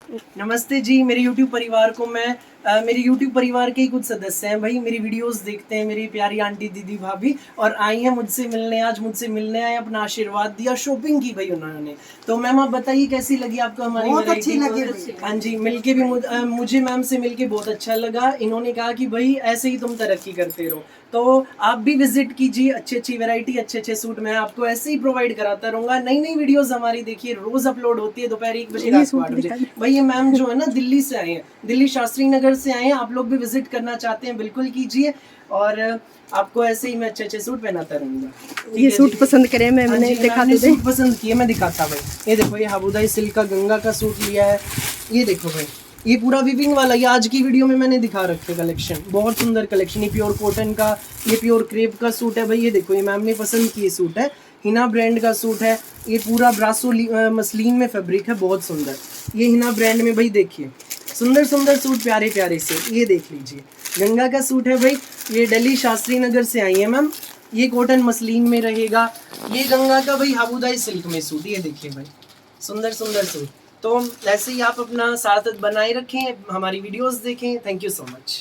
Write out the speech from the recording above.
नमस्ते जी, मेरे YouTube परिवार को मैं मेरे YouTube परिवार के ही कुछ सदस्य हैं भाई, मेरी वीडियोस देखते हैं, मेरी प्यारी आंटी, दीदी, भाभी और आई हैं मुझसे मिलने, आज मुझसे मिलने आए, अपना आशीर्वाद दिया, शॉपिंग की भाई उन्होंने। तो मैम आप बताइए कैसी लगी आपको हमारी बहुत अच्छी वैरायटी? लगी। हाँ जी, मिलके भी मुझे मैम से मिलके बहुत अच्छा लगा। इन्होंने कहा कि भाई ऐसे ही तुम तरक्की करते रहो, तो आप भी विजिट कीजिए, अच्छी वैरायटी, अच्छे सूट मैं आपको ऐसे ही प्रोवाइड कराता रहूँगा। नई वीडियोस हमारी देखिए, रोज अपलोड होती है दोपहर 1 बजे, रात को 8 बजे। भाई ये मैम जो है ना दिल्ली से आए हैं, दिल्ली शास्त्री नगर से आए हैं। आप लोग भी विजिट करना चाहते हैं बिल्कुल कीजिए, और आपको ऐसे ही मैं अच्छे सूट पहनाता रहूंगा। ये सूट पसंद करे मैं, मैंने दिखा मैंने तो दे। सूट पसंद किए, मैं दिखाता भाई। ये देखो, ये हाबुदाई सिल्क का गंगा का सूट लिया है। ये देखो भाई, ये पूरा वीविंग वाला, ये आज की वीडियो में मैंने दिखा रखे कलेक्शन, बहुत सुंदर कलेक्शन। ये प्योर कॉटन का, ये प्योर क्रेप का सूट है भाई। ये देखो, ये मैम ने पसंद किए सूट है, हिना ब्रांड का सूट है। ये पूरा ब्रासो मसलिन में फैब्रिक है, बहुत सुंदर। ये हिना ब्रांड में भाई देखिए, सुंदर सूट, प्यारे से। ये देख लीजिए, गंगा का सूट है भाई। ये दिल्ली शास्त्री नगर से आई है मैम। ये कॉटन मसलिन में रहेगा। ये गंगा का भाई हाबुदाई सिल्क में सूट, ये देखिए भाई, सुंदर सूट। तो ऐसे ही आप अपना साथ बनाए रखें, हमारी वीडियोस देखें। Thank you so much.